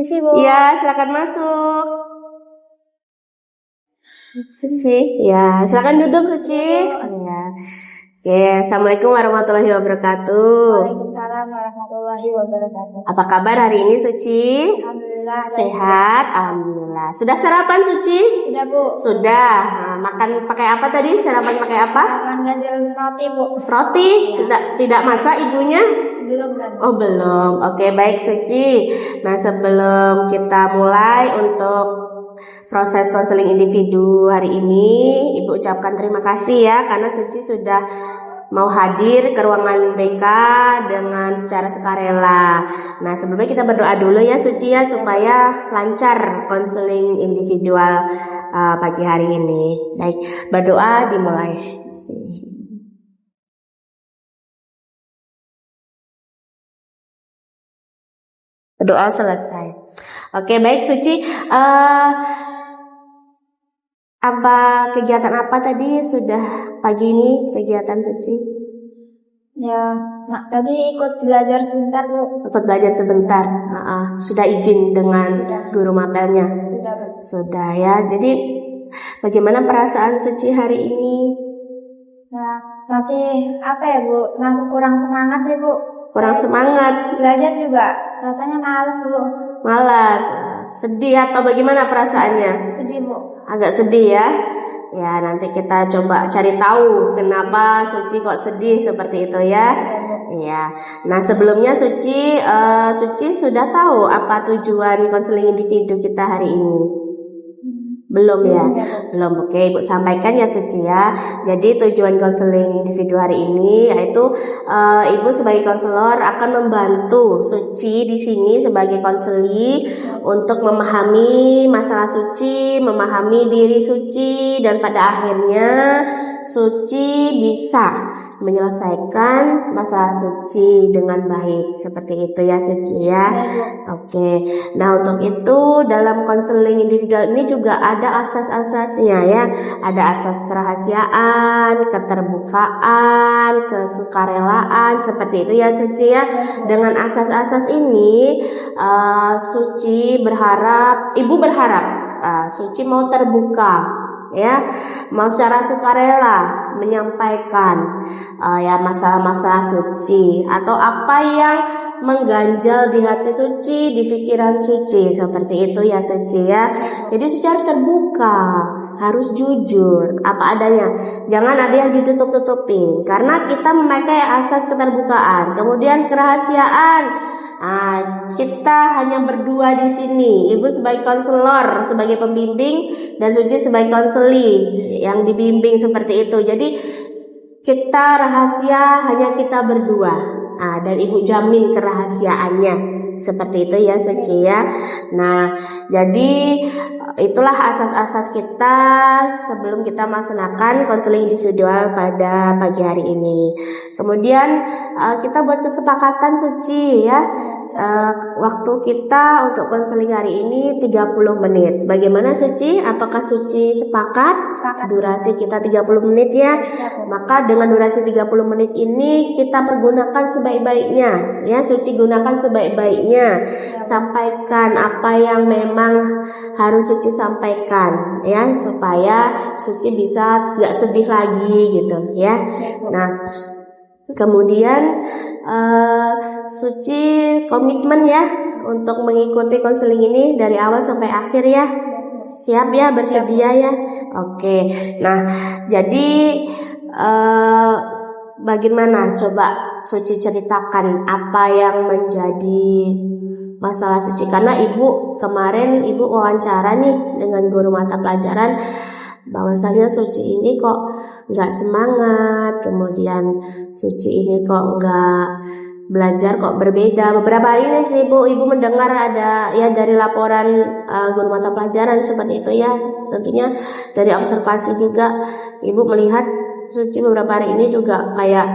Misi, Bu. Ya, silakan masuk. Suci, ya, silakan duduk, Suci. Ya. Oke, Assalamualaikum warahmatullahi wabarakatuh. Waalaikumsalam warahmatullahi wabarakatuh. Apa kabar hari ini, Suci? Alhamdulillah. Sehat, alhamdulillah. Sudah sarapan, Suci? Sudah, Bu. Sudah. Nah, makan pakai apa tadi? Sarapan pakai apa? Makan ganjil roti, Bu. Roti? Tidak masak ibunya? Belum, kan? Oh, belum. Oke, baik, Suci. Nah, sebelum kita mulai untuk proses konseling individu hari ini, Ibu ucapkan terima kasih ya karena Suci sudah mau hadir ke ruangan BK dengan secara sukarela. Nah, sebelumnya kita berdoa dulu ya Suci ya supaya lancar konseling individual pagi hari ini. Baik, berdoa dimulai. Berdoa selesai. Oke, baik Suci. Apa kegiatan apa tadi sudah pagi ini kegiatan Suci? Ya, tadi ikut belajar sebentar, Bu. Ikut belajar sebentar. Sudah izin dengan guru mapelnya? Sudah, Bu. Sudah ya. Jadi bagaimana perasaan Suci hari ini? Nah, masih apa ya, Bu? Masih kurang semangat ya, Bu. Kurang semangat. Belajar juga rasanya malas, Bu. Malas. Sedih atau bagaimana perasaannya? Sedih, Bu. Agak sedih ya. Ya, nanti kita coba cari tahu kenapa Suci kok sedih seperti itu ya. Iya. Nah, sebelumnya Suci sudah tahu apa tujuan konseling individu kita hari ini? Belum ya? Belum. Oke, Ibu sampaikan ya Suci ya. Jadi tujuan konseling individu hari ini yaitu Ibu sebagai konselor akan membantu Suci di sini sebagai konseli untuk memahami masalah Suci, memahami diri Suci, dan pada akhirnya Suci bisa menyelesaikan masalah Suci dengan baik. Seperti itu ya Suci ya. Oke. Nah, untuk itu dalam konseling individual ini juga ada asas-asasnya ya. Ada asas kerahasiaan, keterbukaan, kesukarelaan, seperti itu ya Suci ya. Dengan asas-asas ini Suci berharap, Ibu berharap Suci mau terbuka ya, mau secara sukarela menyampaikan ya masalah-masalah Suci atau apa yang mengganjal di hati Suci, di pikiran Suci, seperti itu ya Suci ya. Jadi Suci harus terbuka, harus jujur apa adanya. Jangan ada yang ditutup-tutupin karena kita memakai asas keterbukaan. Kemudian kerahasiaan. Kita hanya berdua di sini. Ibu sebagai konselor, sebagai pembimbing, dan Suci sebagai konseli yang dibimbing seperti itu. Jadi kita rahasia hanya kita berdua. Dan Ibu jamin kerahasiaannya. Seperti itu ya Suci ya. Nah, jadi itulah asas-asas kita sebelum kita melaksanakan konseling individual pada pagi hari ini. Kemudian kita buat kesepakatan Suci ya. Waktu kita untuk konseling hari ini 30 menit. Bagaimana Suci? Apakah Suci sepakat? Sepakat. Durasi kita 30 menit ya. Maka dengan durasi 30 menit ini kita pergunakan sebaik-baiknya ya. Suci gunakan sebaik-baiknya. Sampaikan apa yang memang harus Suci sampaikan ya, supaya Suci bisa gak sedih lagi gitu ya. Nah, kemudian Suci komitmen ya untuk mengikuti konseling ini dari awal sampai akhir ya. Siap ya, bersedia ya. Oke. Nah, jadi bagaimana coba Suci ceritakan apa yang menjadi masalah Suci, karena Ibu kemarin Ibu wawancara nih dengan guru mata pelajaran bahwasanya Suci ini kok nggak semangat, kemudian Suci ini kok nggak belajar, kok berbeda. Beberapa hari ini sih Ibu mendengar ada ya dari laporan guru mata pelajaran seperti itu ya. Tentunya dari observasi juga Ibu melihat Suci beberapa hari ini juga kayak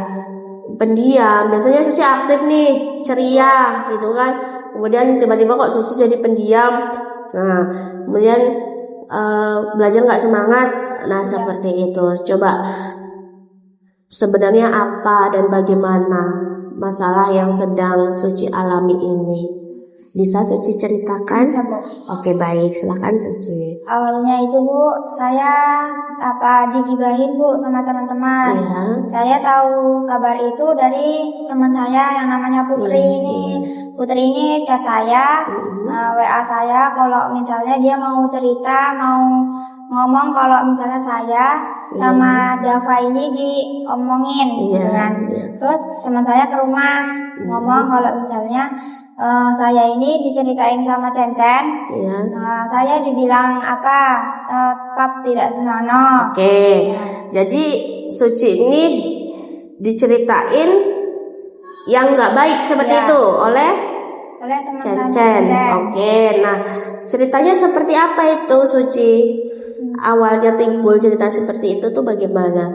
pendiam. Biasanya Suci aktif nih, ceria gitu kan. Kemudian tiba-tiba kok Suci jadi pendiam. Nah, kemudian belajar nggak semangat. Nah, seperti itu. Coba sebenarnya apa dan bagaimana masalah yang sedang Suci alami ini? Bisa Suci ceritakan? Bisa, Bu. Oke, baik, silakan Suci. Awalnya itu, Bu, saya digibahin, Bu, sama teman-teman. Iya. Saya tahu kabar itu dari teman saya yang namanya Putri ini. Putri ini chat saya, WA saya kalau misalnya dia mau cerita, mau ngomong kalau misalnya saya sama Dava ini diomongin gitu kan. Terus teman saya ke rumah ngomong kalau misalnya saya ini diceritain sama Cencen. Saya dibilang pap tidak senonoh. Oke. Jadi Suci ini diceritain yang nggak baik seperti itu oleh teman Cencen. Oke. Nah, ceritanya seperti apa itu Suci? Awalnya timbul cerita seperti itu tuh bagaimana?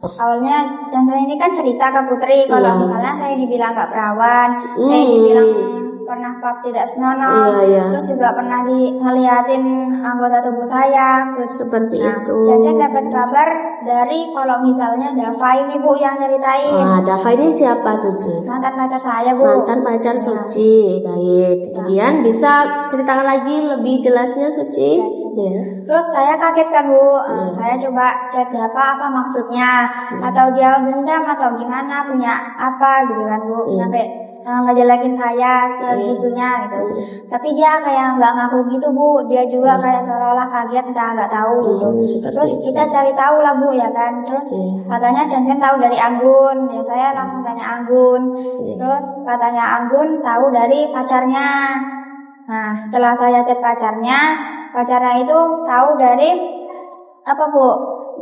Awalnya Cencen ini kan cerita ke Putri kalau misalnya saya dibilang gak perawan, saya dibilang pernah pap tidak senonoh, terus juga pernah ngeliatin anggota tubuh saya seperti itu. Cencen dapat kabar dari kalau misalnya Dava ini, Bu, yang nyeritain. Dava ini siapa Suci? Mantan pacar saya, Bu. Mantan pacar Suci. Baik. Kemudian bisa ceritakan lagi lebih jelasnya Suci? Terus saya kaget kan, Bu. Saya coba chat Dava apa maksudnya, atau dia dendam atau gimana, punya apa gitu kan, Bu. Sampai ngejelekin saya segitunya gitu. Tapi dia kayak nggak ngaku gitu, Bu. Dia juga kayak seolah-olah kaget, entah nggak tahu gitu. Terus kita cari tahu lah, Bu, ya kan. Terus katanya Cencen tahu dari Anggun. Ya saya langsung tanya Anggun. Terus katanya Anggun tahu dari pacarnya. Nah, setelah saya chat pacarnya itu tahu dari apa, Bu?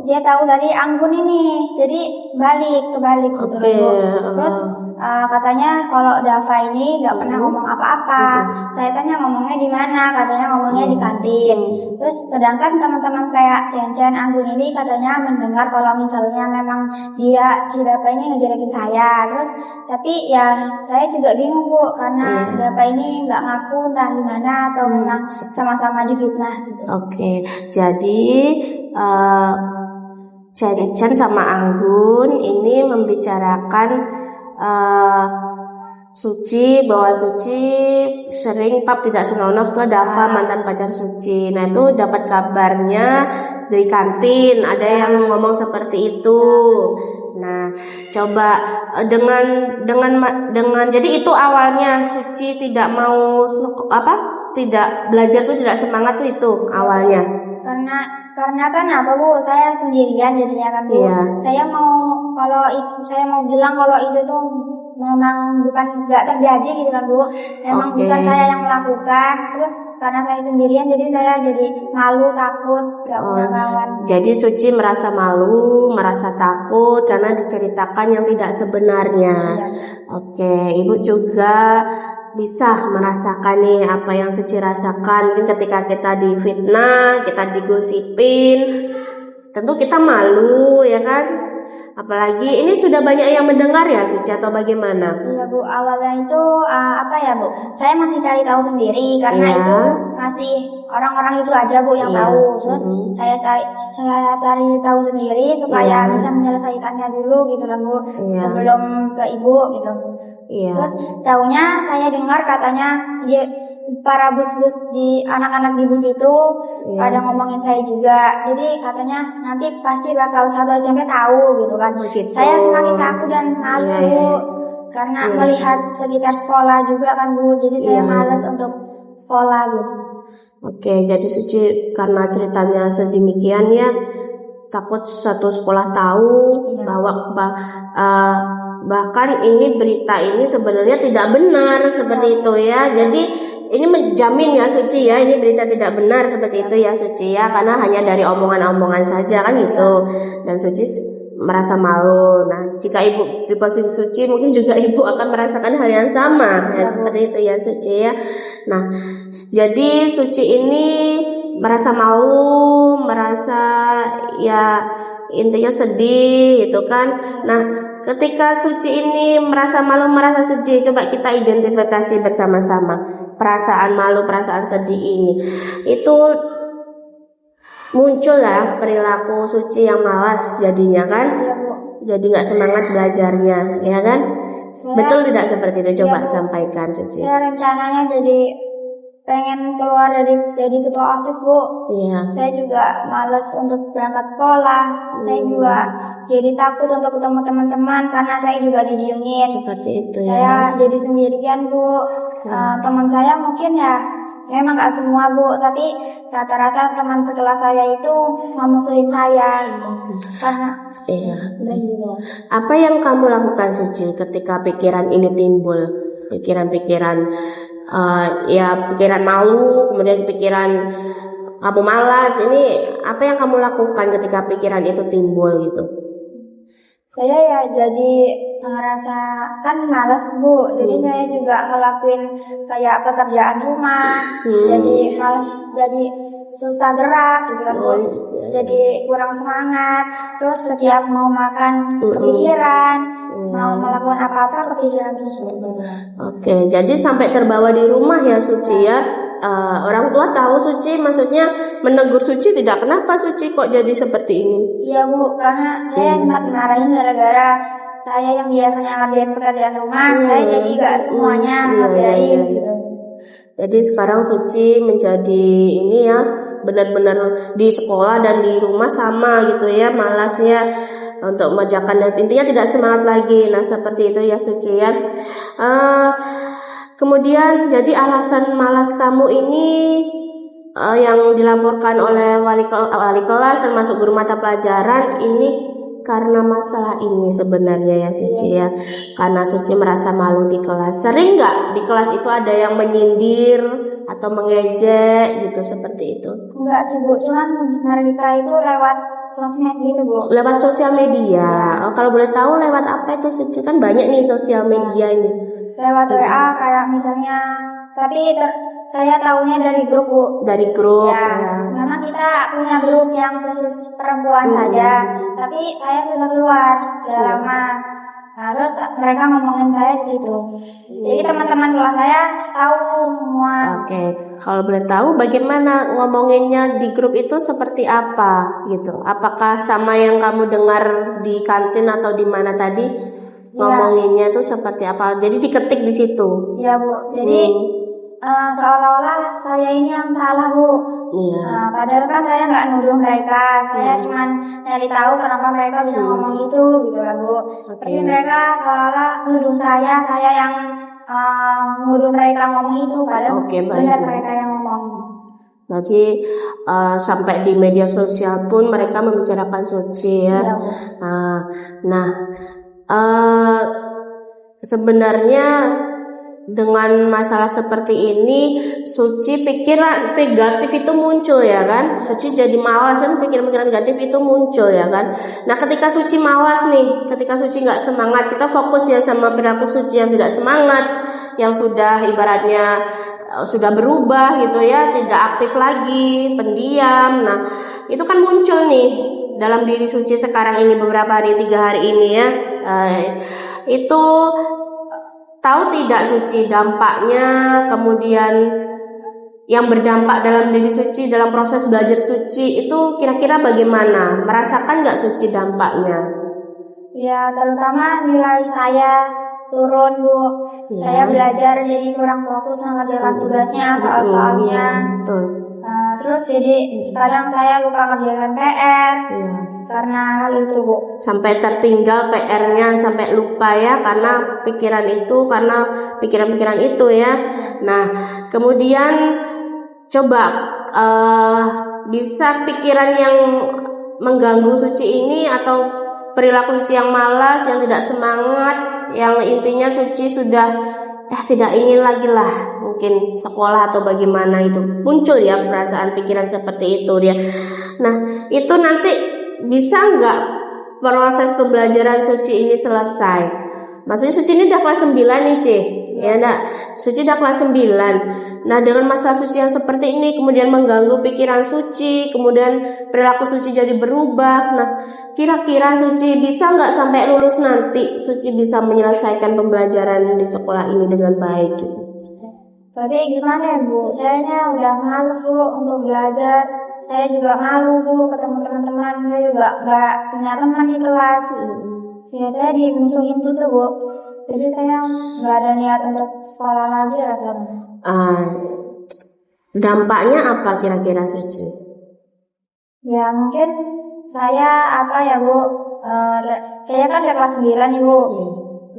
Dia tahu dari Anggun ini. Jadi kebalik gitu. Terus katanya kalau Dava ini nggak pernah ngomong apa-apa. Saya tanya ngomongnya di mana, katanya ngomongnya di kantin. Terus sedangkan teman-teman kayak Cencen, Anggun ini katanya mendengar kalau misalnya memang si Dava ini ngejelekin saya. Terus tapi ya saya juga bingung, Bu, karena Dava ini nggak ngaku entah gimana atau memang sama-sama difitnah gitu. Oke, jadi Cencen sama Anggun ini membicarakan Suci bahwa Suci sering pap tidak senonoh ke Dava, mantan pacar Suci. Nah, itu dapat kabarnya dari kantin, ada yang ngomong seperti itu. Nah, coba dengan jadi itu awalnya Suci tidak mau tidak belajar tuh, tidak semangat tuh itu awalnya. Karena kan apa, Bu, saya sendirian jadinya kan, Bu. Saya mau bilang kalau itu tuh memang bukan nggak terjadi gitu kan, Bu. Memang bukan saya yang melakukan. Terus karena saya sendirian jadi saya jadi malu, takut, nggak punya kawan. Jadi Suci merasa malu, merasa takut karena diceritakan yang tidak sebenarnya. Oke, Ibu juga bisa merasakan nih apa yang Suci rasakan. Mungkin ketika kita difitnah, kita digosipin, tentu kita malu, ya kan? Apalagi ini sudah banyak yang mendengar ya Suci, atau bagaimana? Iya, Bu, awalnya itu Bu, saya masih cari tahu sendiri karena itu masih orang-orang itu aja, Bu, yang tahu. Terus saya cari tahu sendiri supaya bisa menyelesaikannya dulu gitu kan, Bu, sebelum ke Ibu gitu. Terus taunya saya dengar katanya para bus-bus di anak-anak di bus itu pada ngomongin saya juga. Jadi katanya nanti pasti bakal satu SMP tahu gitu kan. Saya semakin takut dan malu karena melihat sekitar sekolah juga kan, Bu. Jadi saya malas untuk sekolah gitu. Oke, jadi Suci karena ceritanya sedemikian ya, takut satu sekolah tahu bahwa bahkan ini berita ini sebenarnya tidak benar seperti itu ya. Jadi ini menjamin ya Suci ya, ini berita tidak benar seperti itu ya Suci ya, karena hanya dari omongan-omongan saja kan gitu. Dan Suci merasa malu. Nah, jika Ibu di posisi Suci mungkin juga Ibu akan merasakan hal yang sama ya, seperti itu ya Suci ya. Nah, jadi Suci ini merasa malu, merasa ya intinya sedih gitu kan. Nah, ketika Suci ini merasa malu, merasa sedih, coba kita identifikasi bersama-sama perasaan malu, perasaan sedih ini. Itu muncul lah perilaku Suci yang malas jadinya kan. Jadi gak semangat belajarnya, ya kan. Betul tidak seperti itu? Coba Bu. sampaikan Suci. Saya rencananya pengen keluar jadi ketua OSIS, Bu. Iya. Saya juga males untuk berangkat sekolah. Saya juga jadi takut untuk ketemu teman-teman karena saya juga didiemin. Seperti itu ya. Saya jadi sendirian, Bu. Teman saya mungkin ya memang gak semua, Bu, tapi rata-rata teman sekelas saya itu memusuhin saya gitu. Karena Iya. Apa yang kamu lakukan Suci ketika pikiran ini timbul? Pikiran-pikiran pikiran malu, kemudian pikiran kamu malas. Ini apa yang kamu lakukan ketika pikiran itu timbul gitu? Saya ya jadi ngerasa kan malas, Bu. Jadi saya juga ngelakuin kayak pekerjaan rumah. Jadi malas, jadi susah gerak gitu kan, Bu. Jadi kurang semangat. Terus setiap mau makan kepikiran, mau melakukan apa-apa kepikiran terus gitu. Oke, jadi sampai terbawa di rumah ya Suci ya. Orang tua tahu Suci, maksudnya menegur Suci tidak, kenapa Suci kok jadi seperti ini? Iya, Bu, karena saya sempat dimarahin gara-gara saya yang biasanya ngerjain pekerjaan rumah, saya jadi gak semuanya ngerjain gitu. Jadi sekarang Suci menjadi ini ya, benar-benar di sekolah dan di rumah sama gitu ya, malasnya untuk mengerjakan dan intinya tidak semangat lagi. Nah seperti itu ya Suci ya. Kemudian jadi alasan malas kamu ini yang dilaporkan oleh wali kelas termasuk guru mata pelajaran ini karena masalah ini sebenarnya ya Suci ya. Karena Suci merasa malu di kelas. Sering nggak di kelas itu ada yang menyindir atau mengejek gitu seperti itu? Enggak sih, Bu, cuman mereka itu lewat sosmed gitu, Bu. Lewat sosial media. Kalau boleh tahu lewat apa itu Suci? Kan banyak nih sosial media ini. Lewat WA kayak misalnya, tapi saya tahunya dari grup, Bu. Dari grup. Ya. Memang kita punya grup yang khusus perempuan saja, tapi saya sudah keluar udah lama. Nah, terus mereka ngomongin saya di situ. Jadi teman-teman kelas saya tahu semua. Oke, kalau boleh tahu bagaimana ngomonginnya di grup itu seperti apa gitu? Apakah sama yang kamu dengar di kantin atau di mana tadi? Ngomonginnya itu seperti apa? Jadi diketik di situ. Iya, Bu. Jadi seolah-olah saya ini yang salah, Bu. Iya. Padahal kan saya nggak nuduh mereka. Saya cuma nyari tahu kenapa mereka bisa ngomong gitu lah, Bu. Tapi mereka seolah-olah nuduh saya yang nuduh mereka ngomong itu. Padahal benar mereka yang ngomong. Jadi sampai di media sosial pun mereka membicarakan Suci ya. Iya, Sebenarnya dengan masalah seperti ini Suci pikiran negatif itu muncul ya kan. Suci jadi malas kan, pikiran-pikiran negatif itu muncul ya kan. Nah ketika Suci malas nih, ketika Suci nggak semangat, kita fokus ya sama perilaku Suci yang tidak semangat, yang sudah ibaratnya sudah berubah gitu ya, tidak aktif lagi, pendiam. Nah itu kan muncul nih dalam diri Suci sekarang ini beberapa hari, 3 hari ini ya. Itu tahu tidak Suci dampaknya, kemudian yang berdampak dalam diri Suci dalam proses belajar Suci itu kira-kira bagaimana? Merasakan nggak Suci dampaknya? Ya terutama nilai saya turun, Bu. Saya belajar jadi kurang fokus mengerjakan tugasnya, soal-soalnya. Terus jadi sekarang saya lupa ngerjakan PR. Karena hal itu, Bu. Sampai tertinggal PR-nya, sampai lupa ya, karena pikiran-pikiran itu ya. Nah, kemudian coba bisa pikiran yang mengganggu Suci ini atau perilaku Suci yang malas, yang tidak semangat, yang intinya Suci sudah tidak ingin lagi lah mungkin sekolah atau bagaimana, itu muncul ya perasaan pikiran seperti itu dia. Nah, itu nanti bisa nggak proses pembelajaran Suci ini selesai? Maksudnya Suci ini udah kelas 9 nih, ya enggak? Suci udah kelas 9. Nah, dengan masalah Suci yang seperti ini kemudian mengganggu pikiran Suci, kemudian perilaku Suci jadi berubah. Nah, kira-kira Suci bisa nggak sampai lulus nanti Suci bisa menyelesaikan pembelajaran di sekolah ini dengan baik gitu? Tapi gimana ya, Bu? Sayanya udah males, Bu, untuk belajar. Saya juga malu, Bu, ketemu teman-teman. Saya juga gak punya teman di kelas. Ya saya dimusuhin gitu, Bu. Jadi saya nggak ada niat untuk sekolah lagi rasanya. Dampaknya apa kira-kira suci? Ya mungkin saya apa ya Bu, saya kan udah kelas 9 nih Bu,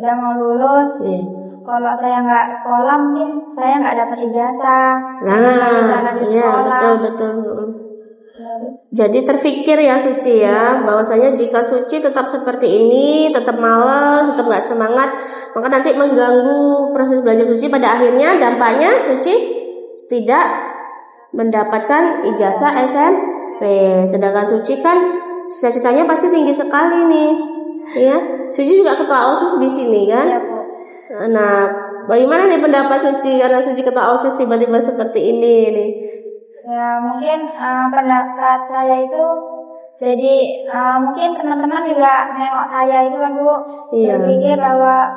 udah mau lulus. Kalau saya nggak sekolah mungkin saya nggak dapat ijazah, nggak bisa lanjut sekolah. Betul. Jadi terfikir ya Suci ya, bahwasanya jika Suci tetap seperti ini, tetap malas, tetap nggak semangat, maka nanti mengganggu proses belajar Suci. Pada akhirnya dampaknya Suci tidak mendapatkan ijazah SMP. Sedangkan Suci kan cita-citanya pasti tinggi sekali nih, ya. Suci juga ketua OSIS di sini kan. Ya, Bu. Nah, bagaimana nih pendapat Suci karena Suci ketua OSIS tiba-tiba seperti ini nih? Ya mungkin pendapat saya itu jadi mungkin teman-teman juga nengok saya itu kan Bu, berpikir bahwa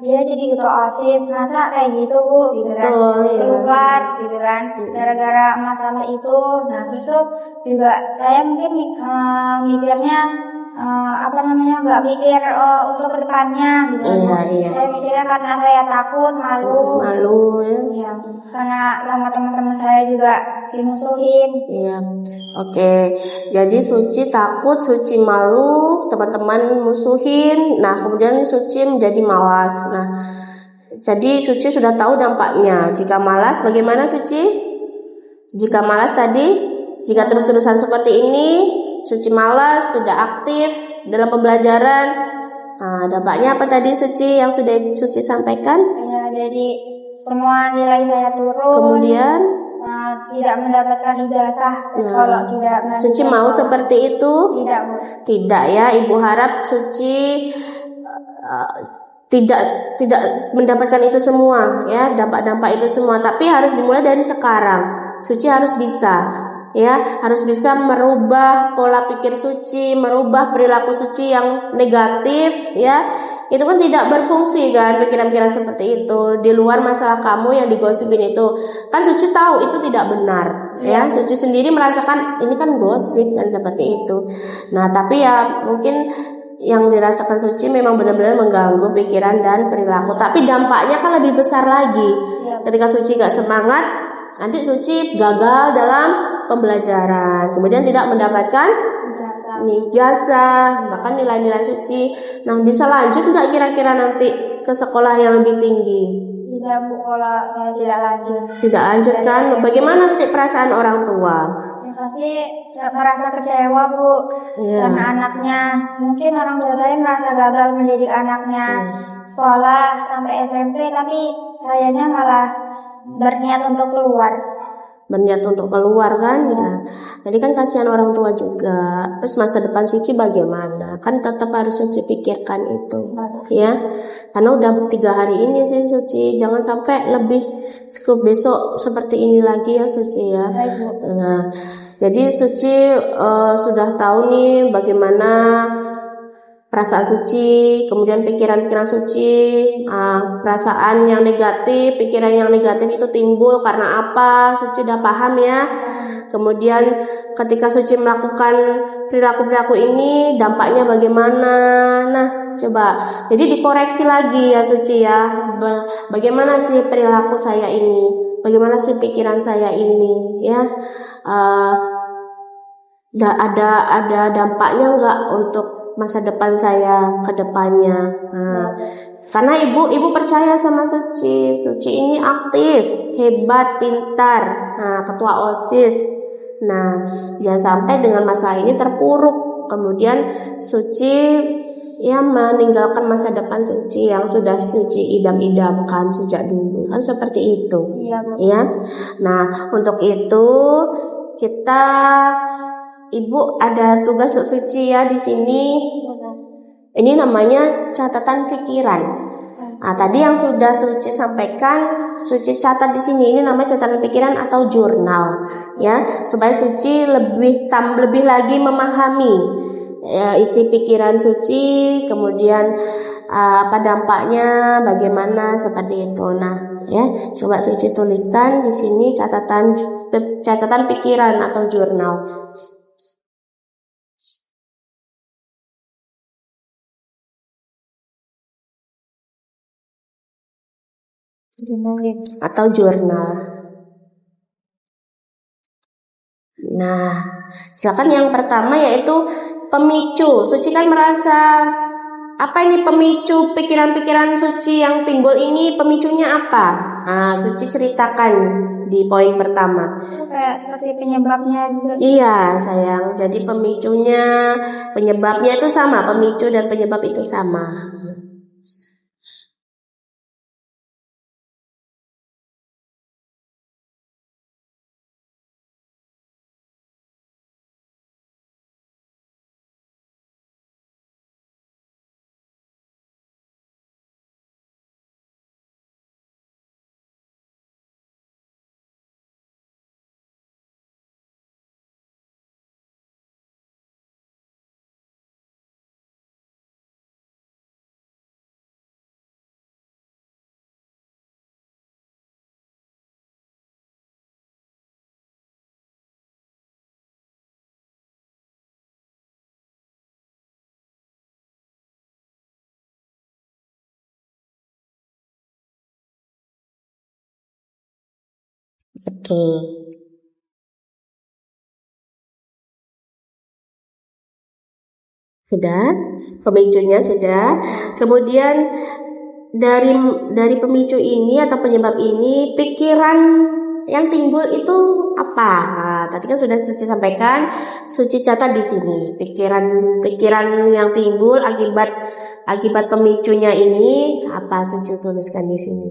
dia jadi ketua OSIS, masa kayak gitu Bu, gitu kan, keluar gitu kan, gara-gara masalah itu. Nah terus tuh juga saya mungkin mikirnya nggak mikir untuk kedepannya gitu. Saya mikirnya karena saya takut, malu ya, karena sama teman-teman saya juga dimusuhin. Oke. Jadi Suci takut, Suci malu, teman-teman musuhin. Nah kemudian Suci menjadi malas. Nah jadi Suci sudah tahu dampaknya. Jika malas, bagaimana Suci? Jika malas tadi, jika terus-terusan seperti ini, Suci malas, tidak aktif dalam pembelajaran. Nah, dampaknya apa tadi Suci yang sudah Suci sampaikan? Ya, jadi semua nilai saya turun. Kemudian tidak mendapatkan ijazah. Kalau tidak Suci mau seperti itu? Tidak, Bu. Tidak ya. Ibu harap Suci tidak mendapatkan itu semua ya, dampak-dampak itu semua. Tapi harus dimulai dari sekarang. Suci harus bisa. Ya, harus bisa merubah pola pikir Suci, merubah perilaku Suci yang negatif ya. Itu kan tidak berfungsi kan, pikiran-pikiran seperti itu. Di luar masalah kamu yang digosipin itu, kan Suci tahu itu tidak benar ya. Suci sendiri merasakan ini kan gosip kan seperti itu. Nah, tapi ya mungkin yang dirasakan Suci memang benar-benar mengganggu pikiran dan perilaku. Tapi dampaknya kan lebih besar lagi. Ketika Suci gak semangat, nanti Suci gagal dalam pembelajaran, kemudian tidak mendapatkan ijazah, bahkan nilai-nilai Suci. Nah, bisa lanjut nggak kira-kira nanti ke sekolah yang lebih tinggi? Tidak Bu, kalau saya tidak lanjut. Tidak lanjut kan? Bagaimana nanti perasaan orang tua? Pasti merasa kecewa Bu, karena anaknya, mungkin orang tua saya merasa gagal mendidik anaknya sekolah sampai SMP, tapi sayanya malah berniat untuk keluar kan ya. Jadi kan kasihan orang tua juga. Terus masa depan Suci bagaimana? Kan tetap harus Suci pikirkan itu ya. Karena udah 3 hari ini sih Suci, jangan sampai lebih besok seperti ini lagi ya Suci ya. Nah, jadi Suci sudah tahu nih bagaimana perasaan Suci, kemudian pikiran-pikiran Suci, perasaan yang negatif, pikiran yang negatif itu timbul karena apa? Suci udah paham ya. Kemudian ketika Suci melakukan perilaku-perilaku ini, dampaknya bagaimana? Nah, coba. Jadi dikoreksi lagi ya Suci ya. Bagaimana sih perilaku saya ini? Bagaimana sih pikiran saya ini? Ya, ada dampaknya enggak untuk masa depan saya ke depannya. Karena ibu percaya sama Suci. Suci ini aktif, hebat, pintar, ketua OSIS. Nah, jangan sampai dengan masalah ini terpuruk. Kemudian Suci ya meninggalkan masa depan Suci yang sudah Suci idam-idamkan sejak dulu. Kan seperti itu. Ya. Nah, untuk itu Ibu ada tugas untuk Suci ya di sini. Ini namanya catatan pikiran. Tadi yang sudah Suci sampaikan, Suci catat di sini. Ini namanya catatan pikiran atau jurnal, ya, supaya Suci lebih lagi memahami isi pikiran Suci, kemudian apa dampaknya, bagaimana seperti itu. Nah, ya, coba Suci tuliskan di sini catatan pikiran atau jurnal. atau jurnal. Nah, silakan yang pertama yaitu pemicu. Suci kan merasa apa ini pemicu pikiran-pikiran Suci yang timbul ini, pemicunya apa? Nah, Suci ceritakan di poin pertama. Itu kayak seperti penyebabnya juga. Iya sayang, jadi penyebabnya itu sama, pemicu dan penyebab itu sama. Betul. Sudah, pemicunya sudah. Kemudian dari pemicu ini atau penyebab ini, pikiran yang timbul itu apa? Nah, tadi kan sudah Suci sampaikan, Suci catat di sini. Pikiran yang timbul akibat pemicunya ini apa? Suci tuliskan di sini.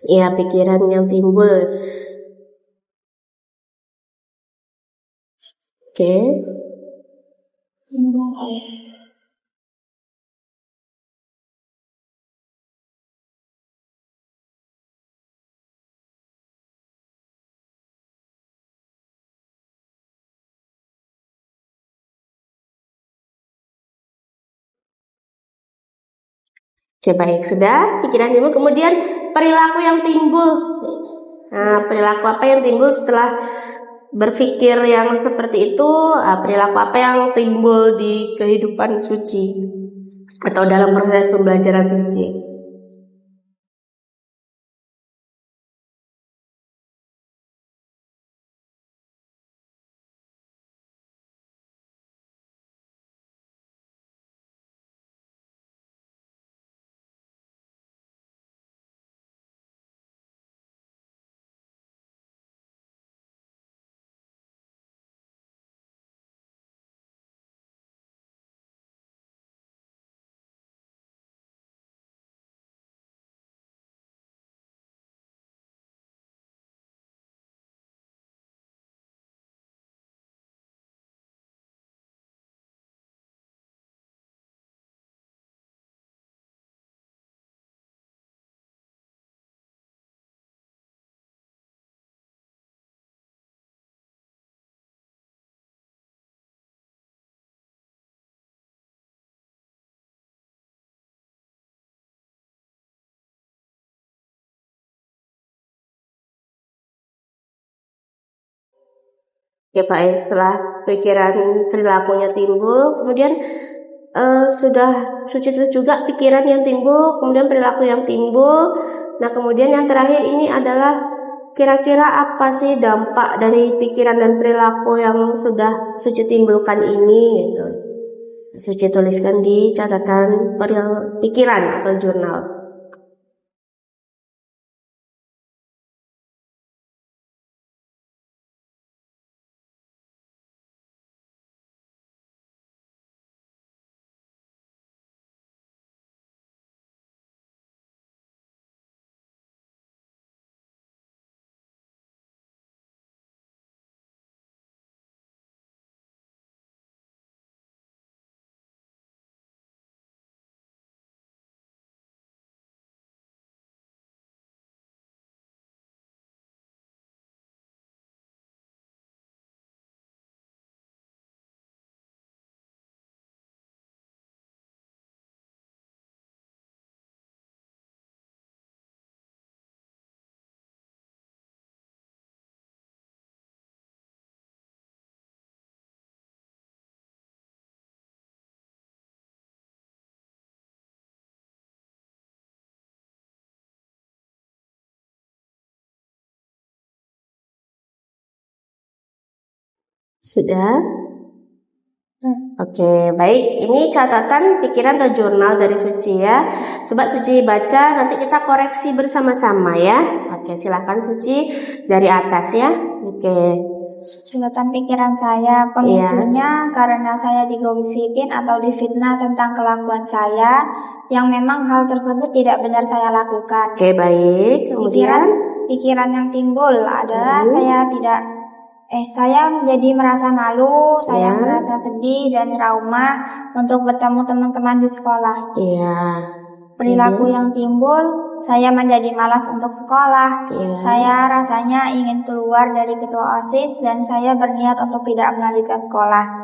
Ya, pikiran yang timbul. Oke. Oke, baik, sudah pikiran timbul. Kemudian perilaku yang timbul. Nah, perilaku apa yang timbul setelah berpikir yang seperti itu? Perilaku apa yang timbul di kehidupan Suci atau dalam proses pembelajaran Suci? Ya Pak, setelah pikiran perilakunya timbul, kemudian sudah Suci tulis juga pikiran yang timbul, kemudian perilaku yang timbul. Nah, kemudian yang terakhir ini adalah kira-kira apa sih dampak dari pikiran dan perilaku yang sudah Suci timbulkan ini gitu. Suci tuliskan di catatan pikiran atau jurnal. Sudah? Oke, baik. Ini catatan pikiran atau jurnal dari Suci ya. Coba Suci baca, nanti kita koreksi bersama-sama ya. Oke, silakan Suci dari atas ya. Oke. Catatan pikiran saya, pemicunya karena saya digosikin atau difitnah tentang kelakuan saya yang memang hal tersebut tidak benar saya lakukan. Oke, baik. Kemudian pikiran yang timbul adalah saya menjadi merasa malu, saya merasa sedih dan trauma untuk bertemu teman-teman di sekolah. Iya. Perilaku yang timbul, saya menjadi malas untuk sekolah. Saya rasanya ingin keluar dari ketua OSIS dan saya berniat untuk tidak melanjutkan sekolah.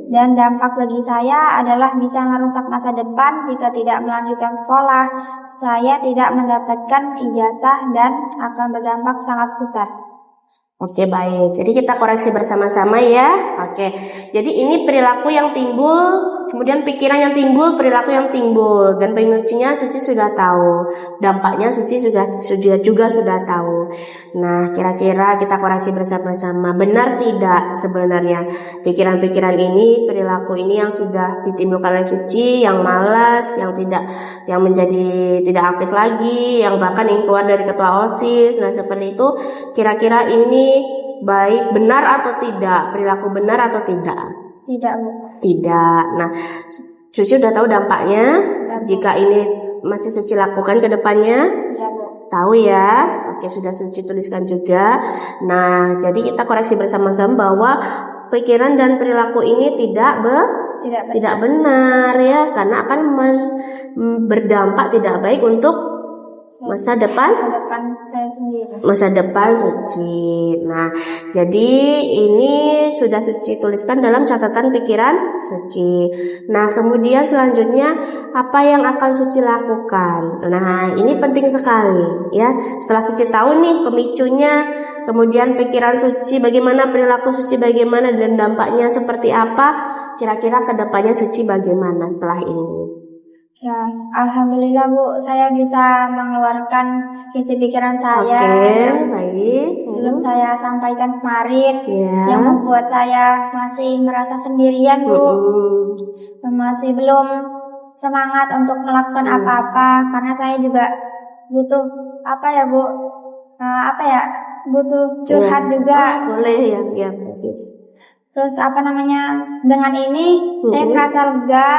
Dan dampak bagi saya adalah bisa merusak masa depan jika tidak melanjutkan sekolah. Saya tidak mendapatkan ijazah dan akan berdampak sangat besar. Oke, baik. Jadi kita koreksi bersama-sama ya. Oke. Jadi ini perilaku yang timbul, kemudian pikiran yang timbul, perilaku yang timbul, dan pemicunya Suci sudah tahu. Dampaknya Suci juga sudah tahu. Nah, kira-kira kita koreksi bersama-sama. Benar tidak sebenarnya pikiran-pikiran ini, perilaku ini yang sudah ditimbulkan oleh Suci, yang malas, yang menjadi tidak aktif lagi, yang bahkan ingin keluar dari ketua OSIS. Nah, seperti itu. Kira-kira ini baik, benar atau tidak? Perilaku benar atau tidak? Tidak, Bu. Tidak. Nah, Suci udah tahu dampaknya. Jika ini masih Suci lakukan ke depannya? Ya, Bu. Tahu ya? Oke, sudah Suci tuliskan juga. Nah, jadi kita koreksi bersama-sama bahwa pikiran dan perilaku ini tidak benar ya, karena akan berdampak tidak baik untuk masa depan saya sendiri. Masa depan Suci. Nah, jadi ini sudah Suci tuliskan dalam catatan pikiran Suci. Nah, kemudian selanjutnya apa yang akan Suci lakukan? Nah, ini penting sekali ya. Setelah Suci tahu nih pemicunya, kemudian pikiran Suci bagaimana, perilaku Suci bagaimana, dan dampaknya seperti apa, kira-kira kedepannya Suci bagaimana setelah ini? Ya, alhamdulillah Bu, saya bisa mengeluarkan isi pikiran saya. Oke, baik. Belum saya sampaikan kemarin, yang membuat saya masih merasa sendirian Bu. Masih belum semangat untuk melakukan apa-apa, karena saya juga butuh butuh curhat juga. Boleh ya, bagus. Terus dengan ini saya merasa lega.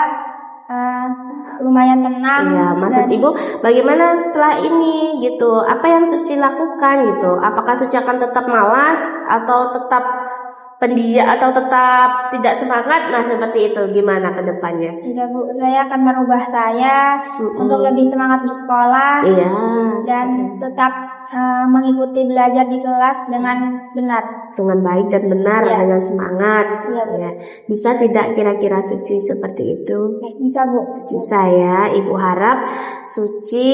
Lumayan tenang. Iya, maksud Ibu bagaimana setelah ini gitu? Apa yang Suci lakukan gitu? Apakah Suci akan tetap malas atau tetap pendiam atau tetap tidak semangat? Nah, seperti itu. Gimana ke depannya? Tidak, Bu. Saya akan merubah saya untuk lebih semangat bersekolah. Iya. Dan tetap mengikuti belajar di kelas dengan benar. Dengan baik dan benar, dengan semangat. Iya, Bu. Ya. Bisa tidak kira-kira Suci seperti itu? Bisa, Bu. Bisa ya. Ibu harap Suci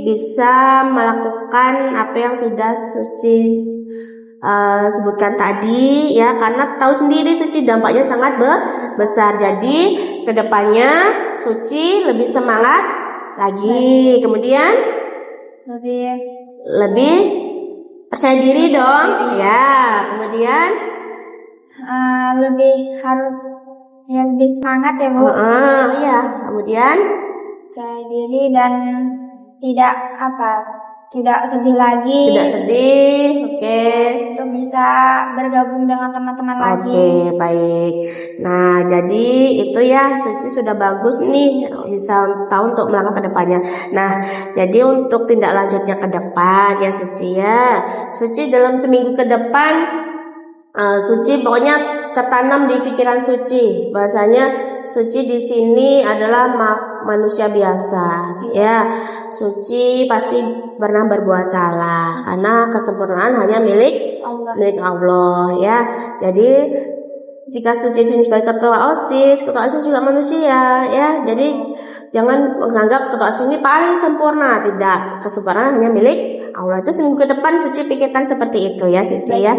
bisa melakukan apa yang sudah Suci sebutkan tadi ya, karena tahu sendiri Suci dampaknya sangat besar. Jadi kedepannya Suci lebih semangat lagi, kemudian lebih Percaya diri dong. Ya, kemudian lebih harus lebih semangat ya Bu. Iya, kemudian Percaya diri dan tidak sedih lagi. tidak sedih. Oke. Untuk bisa bergabung dengan teman-teman lagi. Oke, baik. Nah, jadi itu ya, Suci sudah bagus nih, bisa tahu untuk melangkah ke depannya. Nah, jadi untuk tindak lanjutnya ke depan ya Suci ya. Suci dalam seminggu ke depan, Suci pokoknya tertanam di pikiran Suci, bahasanya Suci di sini adalah manusia biasa, ya. Suci pasti pernah berbuat salah, karena kesempurnaan hanya milik Allah, ya. Jadi jika Suci sebagai ketua OSIS juga manusia, ya. Jadi jangan menganggap ketua OSIS ini paling sempurna, tidak. Kesempurnaan hanya milik Allah. Itu seminggu ke depan Suci pikirkan seperti itu ya Suci ya.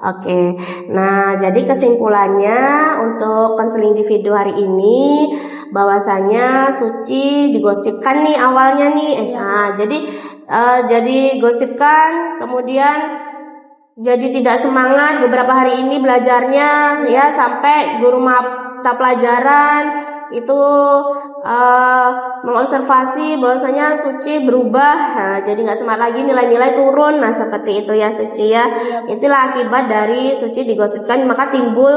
Oke. Nah, jadi kesimpulannya untuk konseling individu hari ini bahwasanya Suci digosipkan nih awalnya nih. Jadi gosipkan, kemudian jadi tidak semangat beberapa hari ini belajarnya ya, sampai guru mata pelajaran itu mengobservasi bahwasanya Suci berubah, jadi nggak semangat lagi, nilai-nilai turun. Nah, seperti itu ya Suci ya. Itulah akibat dari Suci digosipkan, maka timbul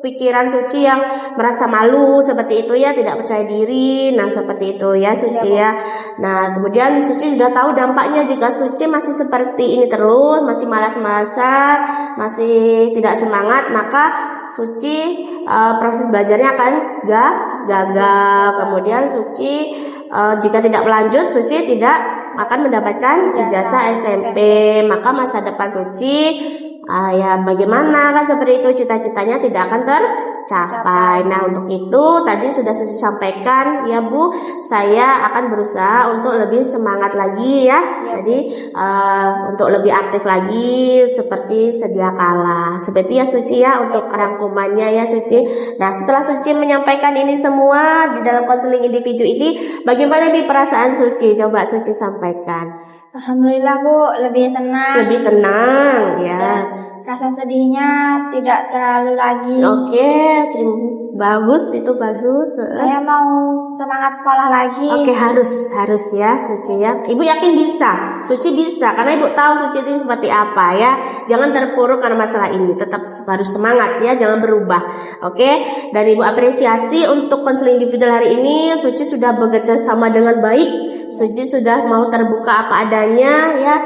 pikiran Suci yang merasa malu seperti itu ya, tidak percaya diri. Nah, seperti itu ya Suci ya. Nah, kemudian Suci sudah tahu dampaknya jika Suci masih seperti ini terus, masih malas-malasan, masih tidak semangat, maka Suci proses belajarnya akan gagal. Kemudian Suci jika tidak berlanjut, Suci tidak akan mendapatkan ijazah SMP. Maka masa depan Suci ya bagaimana kan, seperti itu, cita-citanya tidak akan tercapai. Nah, untuk itu tadi sudah Suci sampaikan ya Bu, saya akan berusaha untuk lebih semangat lagi ya. Jadi untuk lebih aktif lagi seperti sedia kala. Seperti ya Suci ya untuk rangkumannya ya Suci. Nah, setelah Suci menyampaikan ini semua di dalam konseling individu ini, bagaimana di perasaan Suci? Coba Suci sampaikan. Alhamdulillah Bu, lebih tenang. Lebih tenang ya. Dan rasa sedihnya tidak terlalu lagi. Oke, bagus, itu bagus. Saya mau semangat sekolah lagi. Oke, harus ya Suci ya. Ibu yakin bisa, Suci bisa, karena Ibu tahu Suci itu seperti apa ya. Jangan terpuruk karena masalah ini, tetap harus semangat ya, jangan berubah. Oke, dan Ibu apresiasi untuk konseling individual hari ini, Suci sudah bekerja sama dengan baik. Suci sudah mau terbuka apa adanya ya,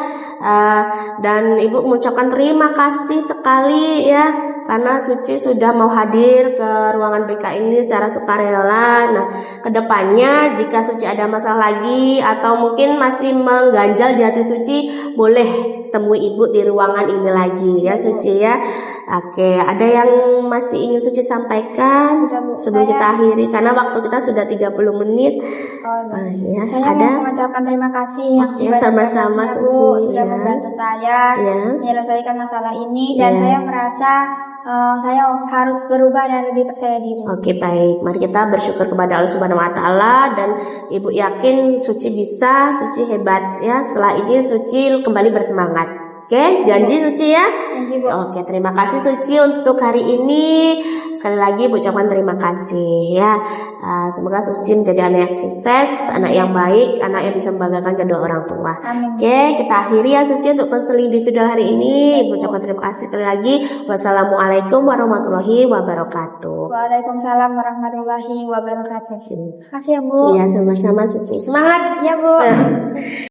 dan Ibu mengucapkan terima kasih sekali ya, karena Suci sudah mau hadir ke ruangan BK ini secara sukarela. Nah, kedepannya jika Suci ada masalah lagi atau mungkin masih mengganjal di hati Suci, boleh temui Ibu di ruangan ini lagi ya Suci ya. Oke, ada yang masih ingin Suci sampaikan sebelum kita akhiri, karena waktu kita sudah 30 menit. Ya, saya mau mengucapkan terima kasih yang sama-sama Suci sudah membantu saya menyelesaikan masalah ini, dan saya merasa saya harus berubah dan lebih percaya diri. Oke, baik. Mari kita bersyukur kepada Allah Subhanahu wa taala, dan Ibu yakin Suci bisa, Suci hebat ya. Setelah ini Suci kembali bersemangat. Oke, janji Suci ya? Janji Bu. Oke, terima kasih Suci untuk hari ini. Sekali lagi Bu ucapkan terima kasih ya. Semoga Suci menjadi anak yang sukses, anak yang baik, anak yang bisa membanggakan kedua orang tua. Amin. Oke, kita akhiri ya Suci untuk konseling individual hari ini. Ibu ucapkan terima kasih sekali lagi. Wassalamualaikum warahmatullahi wabarakatuh. Waalaikumsalam warahmatullahi wabarakatuh. Terima kasih ya Bu. Iya, sama-sama Suci. Semangat ya Bu.